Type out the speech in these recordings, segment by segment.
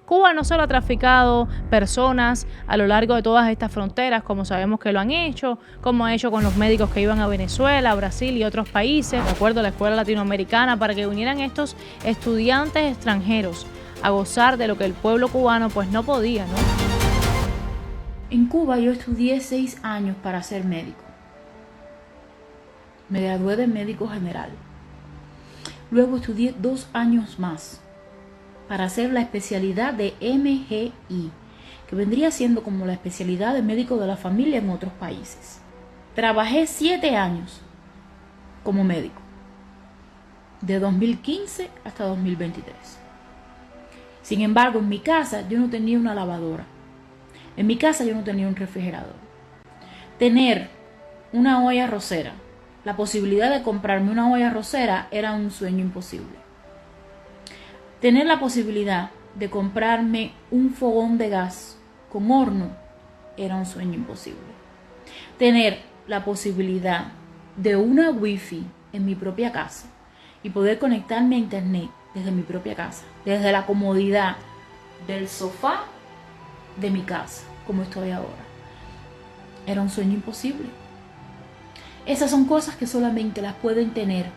Cuba no solo ha traficado personas a lo largo de todas estas fronteras, como sabemos que lo han hecho, como ha hecho con los médicos que iban a Venezuela, Brasil y otros países, de acuerdo a la Escuela Latinoamericana, para que unieran estos estudiantes extranjeros a gozar de lo que el pueblo cubano pues no podía, ¿no? En Cuba yo estudié 6 años para ser médico. Me gradué de médico general. Luego estudié 2 años más para hacer la especialidad de MGI, que vendría siendo como la especialidad de médico de la familia en otros países. Trabajé 7 años como médico, de 2015 hasta 2023. Sin embargo, en mi casa yo no tenía una lavadora. En mi casa yo no tenía un refrigerador. Tener una olla arrocera, la posibilidad de comprarme una olla arrocera era un sueño imposible. Tener la posibilidad de comprarme un fogón de gas con horno era un sueño imposible. Tener la posibilidad de una wifi en mi propia casa y poder conectarme a internet desde mi propia casa, desde la comodidad del sofá de mi casa, como estoy ahora, era un sueño imposible. Esas son cosas que solamente las pueden tener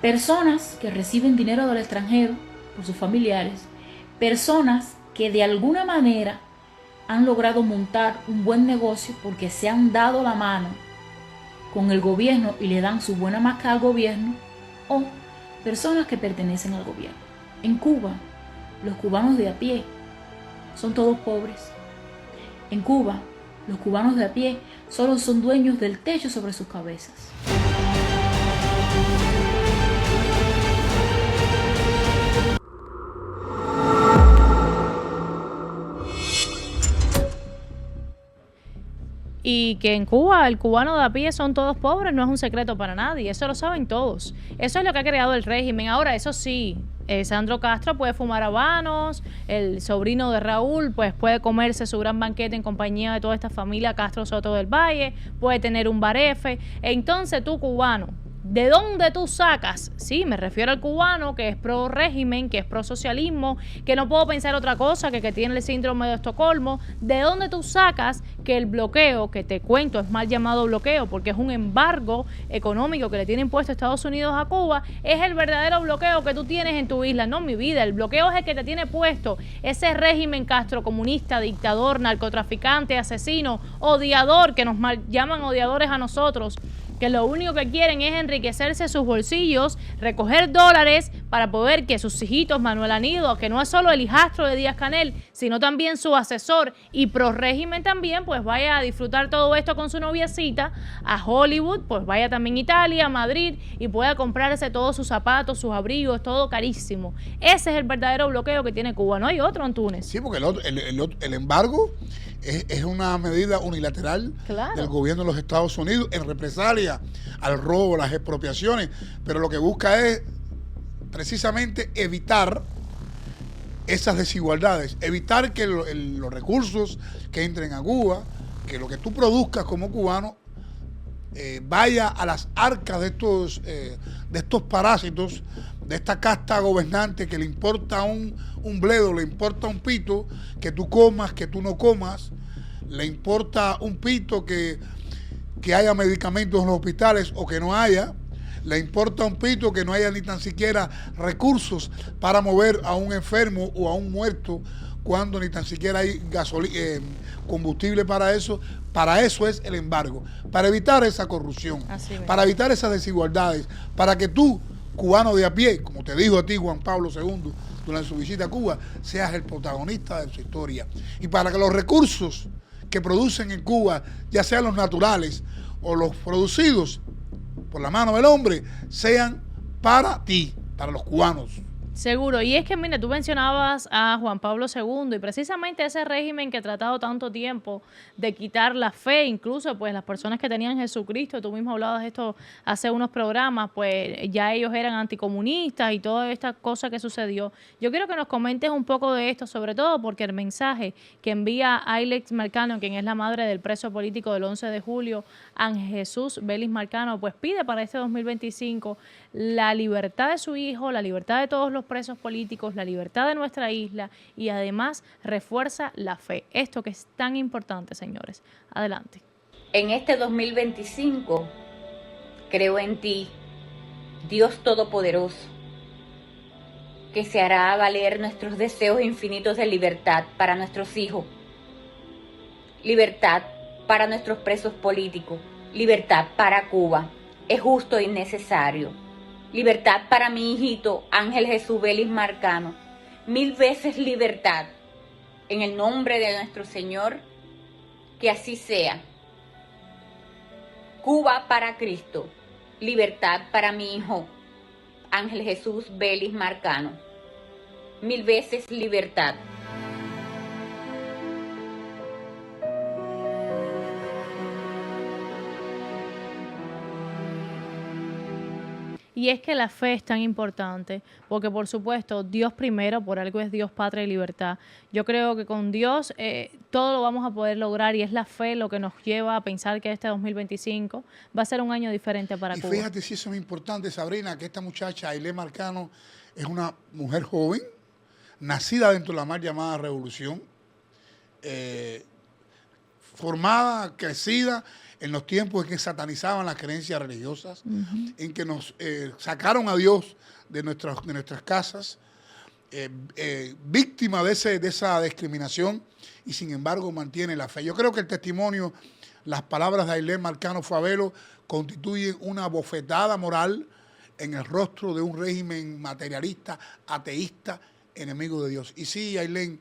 personas que reciben dinero del extranjero por sus familiares, personas que de alguna manera han logrado montar un buen negocio porque se han dado la mano con el gobierno y le dan su buena marca al gobierno, o personas que pertenecen al gobierno. En Cuba, los cubanos de a pie son todos pobres. En Cuba, los cubanos de a pie solo son dueños del techo sobre sus cabezas. Y que en Cuba el cubano de a pie son todos pobres no es un secreto para nadie, eso lo saben todos. Eso es lo que ha creado el régimen. Ahora, eso sí, Sandro Castro puede fumar habanos, el sobrino de Raúl pues puede comerse su gran banquete en compañía de toda esta familia Castro Soto del Valle, puede tener un barefe. Entonces tú, cubano, ¿de dónde tú sacas? Sí, me refiero al cubano que es pro régimen, que es pro socialismo, que no puedo pensar otra cosa que tiene el síndrome de Estocolmo. ¿De dónde tú sacas que el bloqueo, que te cuento es mal llamado bloqueo porque es un embargo económico que le tiene impuesto Estados Unidos a Cuba, es el verdadero bloqueo que tú tienes en tu isla? No, mi vida, el bloqueo es el que te tiene puesto ese régimen castrocomunista, dictador, narcotraficante, asesino, odiador, que nos llaman odiadores a nosotros, que lo único que quieren es enriquecerse sus bolsillos, recoger dólares para poder que sus hijitos, Manuel Anido, que no es solo el hijastro de Díaz-Canel, sino también su asesor y pro régimen también, pues vaya a disfrutar todo esto con su noviecita a Hollywood, pues vaya también a Italia, a Madrid y pueda comprarse todos sus zapatos, sus abrigos, todo carísimo. Ese es el verdadero bloqueo que tiene Cuba, no hay otro, Antunes. Sí, porque el embargo es una medida unilateral, claro, del gobierno de los Estados Unidos en represalia al robo, las expropiaciones, pero lo que busca es precisamente evitar esas desigualdades, evitar que los recursos que entren a Cuba, que lo que tú produzcas como cubano vaya a las arcas de estos parásitos, de esta casta gobernante que le importa un bledo, le importa un pito que tú comas, que tú no comas, le importa un pito que haya medicamentos en los hospitales o que no haya, le importa un pito que no haya ni tan siquiera recursos para mover a un enfermo o a un muerto cuando ni tan siquiera hay combustible para eso. Para eso es el embargo, para evitar esa corrupción, para evitar esas desigualdades, para que tú, cubano de a pie, como te dijo a ti Juan Pablo II durante su visita a Cuba, seas el protagonista de su historia. Y para que los recursos que producen en Cuba, ya sean los naturales o los producidos por la mano del hombre, sean para ti, para los cubanos. Seguro, y es que mira, tú mencionabas a Juan Pablo II y precisamente ese régimen que ha tratado tanto tiempo de quitar la fe, incluso pues las personas que tenían Jesucristo, tú mismo hablabas de esto hace unos programas, pues ya ellos eran anticomunistas y toda esta cosa que sucedió. Yo quiero que nos comentes un poco de esto, sobre todo porque el mensaje que envía Ailex Marcano, quien es la madre del preso político del 11 de julio, Ángel Jesús Vélez Marcano, pues pide para este 2025 la libertad de su hijo, la libertad de todos los los presos políticos, la libertad de nuestra isla y además refuerza la fe. Esto que es tan importante, señores. Adelante. En este 2025, creo en ti, Dios Todopoderoso, que se hará valer nuestros deseos infinitos de libertad para nuestros hijos, libertad para nuestros presos políticos, libertad para Cuba, es justo y necesario, libertad para mi hijito Ángel Jesús Vélez Marcano, 1000 veces libertad, en el nombre de nuestro Señor, que así sea. Cuba para Cristo, libertad para mi hijo Ángel Jesús Vélez Marcano, 1000 veces libertad. Y es que la fe es tan importante, porque por supuesto, Dios primero, por algo es Dios, patria y libertad. Yo creo que con Dios todo lo vamos a poder lograr y es la fe lo que nos lleva a pensar que este 2025 va a ser un año diferente para Cuba. Y fíjate si eso es importante, Sabrina, que esta muchacha, Ailén Marcano, es una mujer joven, nacida dentro de la mal llamada revolución, formada, crecida en los tiempos en que satanizaban las creencias religiosas, en que nos sacaron a Dios de nuestras casas, víctima de esa discriminación, y sin embargo mantiene la fe. Yo creo que el testimonio, las palabras de Ailén Marcano Favelo constituyen una bofetada moral en el rostro de un régimen materialista, ateísta, enemigo de Dios. Y sí, Ailén,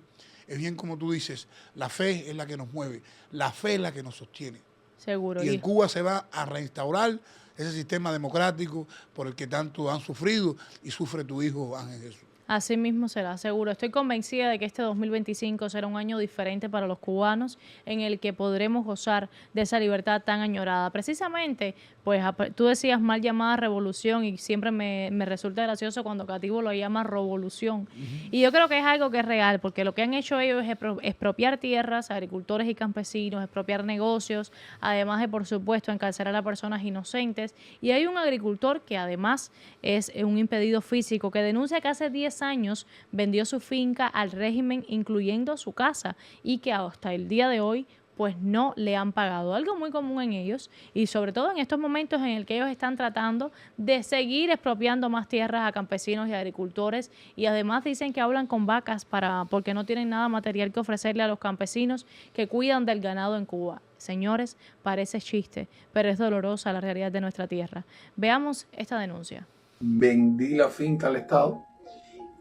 es bien como tú dices, la fe es la que nos mueve, la fe es la que nos sostiene. Seguro. Y en Cuba se va a reinstaurar ese sistema democrático por el que tanto han sufrido y sufre tu hijo Ángel Jesús. Así mismo será, seguro. Estoy convencida de que este 2025 será un año diferente para los cubanos en el que podremos gozar de esa libertad tan añorada. Precisamente, pues tú decías mal llamada revolución y siempre me resulta gracioso cuando Cativo lo llama revolución. Y yo creo que es algo que es real, porque lo que han hecho ellos es expropiar tierras, agricultores y campesinos, expropiar negocios, además de, por supuesto, encarcelar a personas inocentes. Y hay un agricultor que además es un impedido físico que denuncia que hace 10 años vendió su finca al régimen, incluyendo su casa, y que hasta el día de hoy pues no le han pagado. Algo muy común en ellos y sobre todo en estos momentos en el que ellos están tratando de seguir expropiando más tierras a campesinos y agricultores, y además dicen que hablan con vacas porque no tienen nada material que ofrecerle a los campesinos que cuidan del ganado en Cuba. Señores, parece chiste, pero es dolorosa la realidad de nuestra tierra. Veamos esta denuncia. Vendí la finca al Estado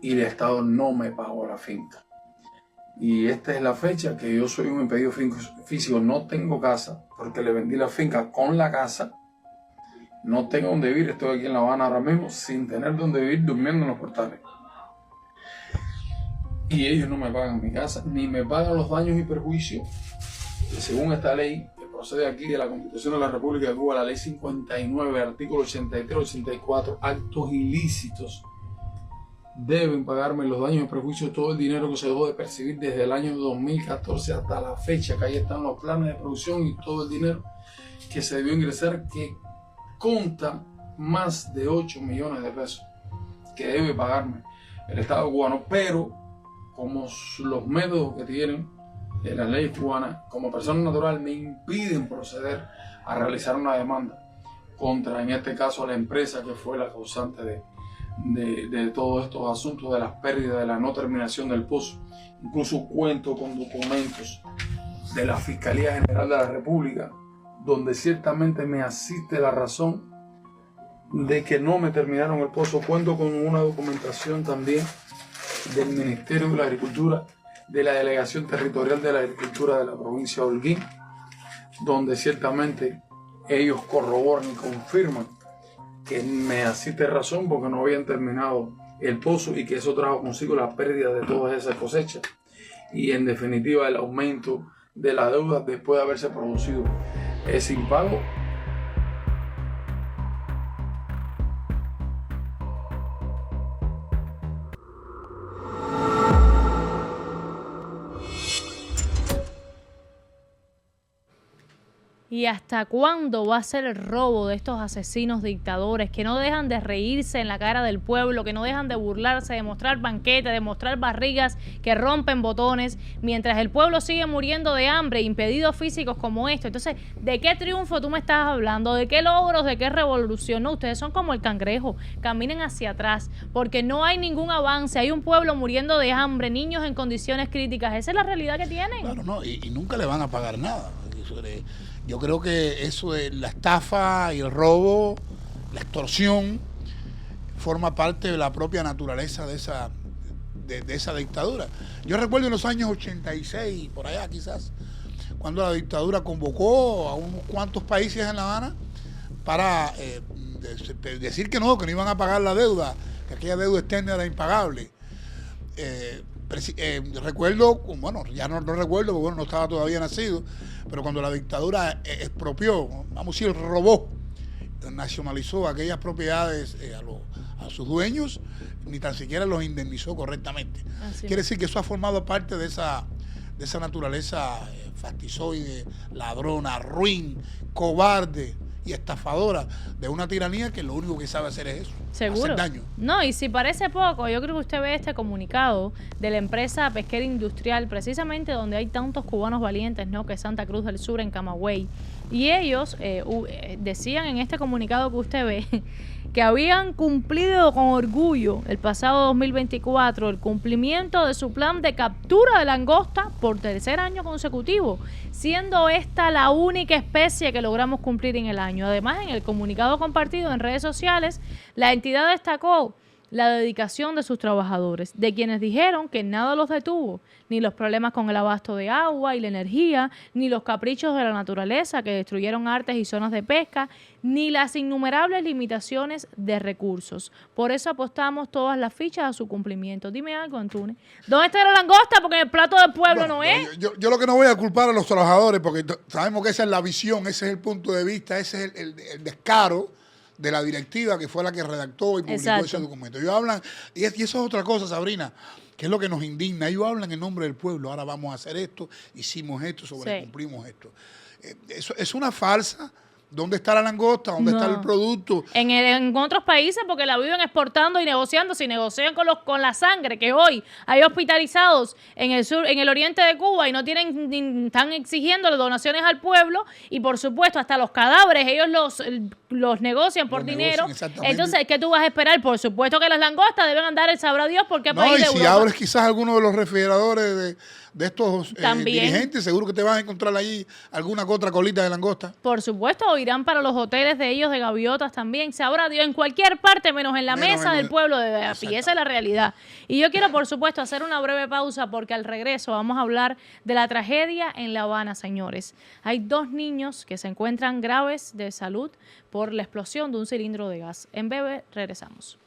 y el Estado no me pagó la finca. Y esta es la fecha que yo soy un impedido físico, no tengo casa, porque le vendí la finca con la casa, no tengo donde vivir, estoy aquí en La Habana ahora mismo, sin tener donde vivir, durmiendo en los portales. Y ellos no me pagan mi casa, ni me pagan los daños y perjuicios, que según esta ley, que procede aquí de la Constitución de la República de Cuba, la ley 59, artículo 83, 84, actos ilícitos, deben pagarme los daños y perjuicios, todo el dinero que se dejó de percibir desde el año 2014 hasta la fecha, que ahí están los planes de producción y todo el dinero que se debió ingresar, que conta más de 8 millones de pesos que debe pagarme el Estado cubano. Pero como los métodos que tienen las leyes cubanas, como persona natural, me impiden proceder a realizar una demanda contra, en este caso, la empresa que fue la causante de todos estos asuntos, de las pérdidas, de la no terminación del pozo. Incluso cuento con documentos de la Fiscalía General de la República, donde ciertamente me asiste la razón de que no me terminaron el pozo. Cuento con una documentación también del Ministerio de la Agricultura, de la Delegación Territorial de la Agricultura de la provincia de Holguín, donde ciertamente ellos corroboran y confirman que me asiste razón porque no habían terminado el pozo y que eso trajo consigo la pérdida de todas esas cosechas y en definitiva el aumento de la deuda después de haberse producido ese impago. ¿Y hasta cuándo va a ser el robo de estos asesinos dictadores que no dejan de reírse en la cara del pueblo, que no dejan de burlarse, de mostrar banquetes, de mostrar barrigas que rompen botones, mientras el pueblo sigue muriendo de hambre, impedidos físicos como esto? Entonces, ¿de qué triunfo tú me estás hablando? ¿De qué logros? ¿De qué revolución? No, ustedes son como el cangrejo, caminen hacia atrás, porque no hay ningún avance, hay un pueblo muriendo de hambre, niños en condiciones críticas, esa es la realidad que tienen. Claro, no, y nunca le van a pagar nada. Yo creo que eso de la estafa y el robo, la extorsión, forma parte de la propia naturaleza de esa dictadura. Yo recuerdo en los años 86, por allá quizás, cuando la dictadura convocó a unos cuantos países en La Habana para decir que no iban a pagar la deuda, que aquella deuda externa era impagable. Recuerdo, bueno, ya no recuerdo, porque bueno, no estaba todavía nacido, pero cuando la dictadura expropió, vamos a decir, robó, nacionalizó aquellas propiedades a sus dueños, ni tan siquiera los indemnizó correctamente. Quiere decir que eso ha formado parte de esa naturaleza fascistoide, ladrona, ruin, cobarde y estafadora de una tiranía que lo único que sabe hacer es eso. Seguro. Hacer daño. No, y si parece poco, yo creo que usted ve este comunicado de la empresa pesquera industrial, precisamente donde hay tantos cubanos valientes, ¿no? Que es Santa Cruz del Sur, en Camagüey. Y ellos decían en este comunicado que usted ve que habían cumplido con orgullo el pasado 2024 el cumplimiento de su plan de captura de langosta por tercer año consecutivo, siendo esta la única especie que logramos cumplir en el año. Además, en el comunicado compartido en redes sociales, la entidad destacó la dedicación de sus trabajadores, de quienes dijeron que nada los detuvo, ni los problemas con el abasto de agua y la energía, ni los caprichos de la naturaleza que destruyeron artes y zonas de pesca, ni las innumerables limitaciones de recursos. Por eso apostamos todas las fichas a su cumplimiento. Dime algo, Antunes. ¿Dónde está la langosta? Porque en el plato del pueblo no es. Yo lo que no voy a culpar a los trabajadores, porque sabemos que esa es la visión, ese es el punto de vista, ese es el descaro de la directiva que fue la que redactó y publicó ese documento. Ellos hablan, y eso es otra cosa, Sabrina, que es lo que nos indigna. Ellos hablan en nombre del pueblo. Ahora vamos a hacer esto, hicimos esto, sobrecumplimos esto. Eso es una farsa. ¿Dónde está la langosta? ¿Dónde está el producto? En otros países, porque la viven exportando y negociando. Si negocian con la sangre, que hoy hay hospitalizados en el sur, en el oriente de Cuba, y no tienen, están exigiendo donaciones al pueblo, y por supuesto hasta los cadáveres ellos los negocian por dinero. Entonces, ¿qué tú vas a esperar? Por supuesto que las langostas deben andar, sabrá Dios por qué país de Europa. Y si abres quizás alguno de los refrigeradores de estos dirigentes, seguro que te vas a encontrar allí alguna otra colita de langosta. Por supuesto, o irán para los hoteles de ellos de gaviotas también. Sabrá Dios, en cualquier parte menos en la mesa del pueblo de Api. Esa es la realidad. Y yo quiero, por supuesto, hacer una breve pausa porque al regreso vamos a hablar de la tragedia en La Habana, señores. Hay 2 niños que se encuentran graves de salud por la explosión de un cilindro de gas. En breve regresamos.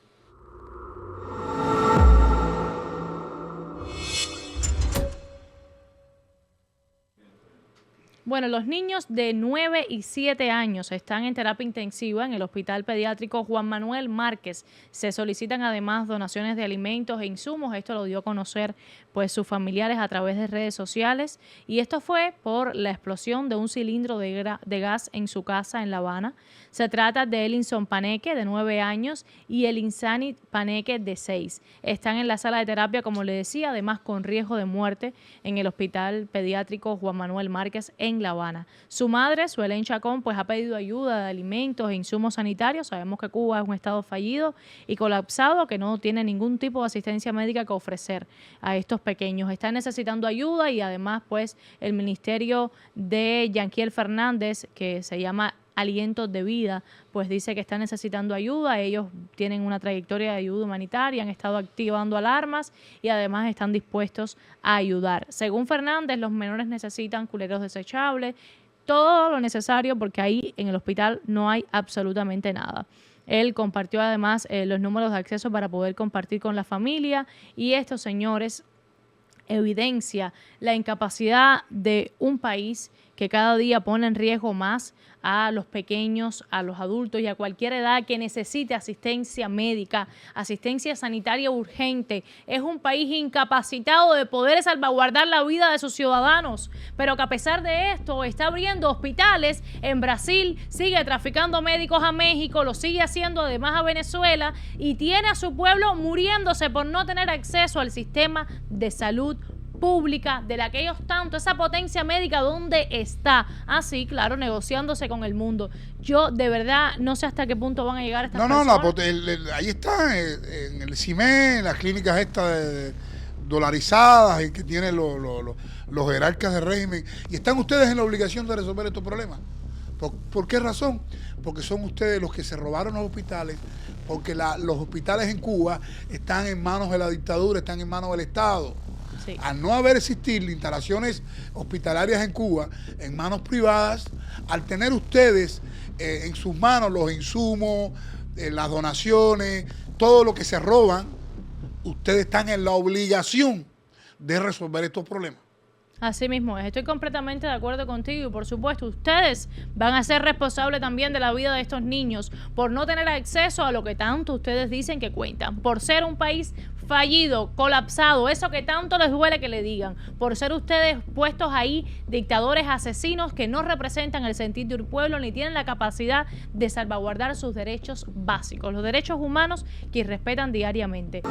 Bueno, los niños de 9 y 7 años están en terapia intensiva en el Hospital Pediátrico Juan Manuel Márquez. Se solicitan además donaciones de alimentos e insumos. Esto lo dio a conocer pues sus familiares a través de redes sociales. Y esto fue por la explosión de un cilindro de gas en su casa en La Habana. Se trata de Elinson Paneque, de 9 años, y Elinsani Paneque, de 6. Están en la sala de terapia, como le decía, además con riesgo de muerte en el Hospital Pediátrico Juan Manuel Márquez en La Habana. Su madre, Suelen Chacón, pues ha pedido ayuda de alimentos e insumos sanitarios. Sabemos que Cuba es un estado fallido y colapsado que no tiene ningún tipo de asistencia médica que ofrecer a estos pequeños. Están necesitando ayuda y además pues el ministerio de Yanquiel Fernández, que se llama Alientos de Vida, pues dice que están necesitando ayuda. Ellos tienen una trayectoria de ayuda humanitaria, han estado activando alarmas y además están dispuestos a ayudar. Según Fernández, los menores necesitan culeros desechables, todo lo necesario porque ahí en el hospital no hay absolutamente nada. Él compartió además los números de acceso para poder compartir con la familia y estos señores evidencia la incapacidad de un país que que cada día pone en riesgo más a los pequeños, a los adultos y a cualquier edad que necesite asistencia médica, asistencia sanitaria urgente. Es un país incapacitado de poder salvaguardar la vida de sus ciudadanos, pero que a pesar de esto está abriendo hospitales en Brasil, sigue traficando médicos a México, lo sigue haciendo además a Venezuela y tiene a su pueblo muriéndose por no tener acceso al sistema de salud pública de la que ellos tanto, esa potencia médica, ¿dónde está? Así, claro, negociándose con el mundo. Yo de verdad no sé hasta qué punto van a llegar estas personas. Ahí está, en el CIME, las clínicas estas dolarizadas y que tienen los jerarcas del régimen, y están ustedes en la obligación de resolver estos problemas. ¿Por qué razón? Porque son ustedes los que se robaron los hospitales, porque los hospitales en Cuba están en manos de la dictadura, están en manos del Estado. Sí. Al no haber existir instalaciones hospitalarias en Cuba, en manos privadas, al tener ustedes en sus manos los insumos, las donaciones, todo lo que se roban, ustedes están en la obligación de resolver estos problemas. Así mismo es, estoy completamente de acuerdo contigo y por supuesto ustedes van a ser responsables también de la vida de estos niños por no tener acceso a lo que tanto ustedes dicen que cuentan, por ser un país fallido, colapsado, eso que tanto les duele que le digan, por ser ustedes puestos ahí dictadores asesinos que no representan el sentir del pueblo ni tienen la capacidad de salvaguardar sus derechos básicos, los derechos humanos que respetan diariamente.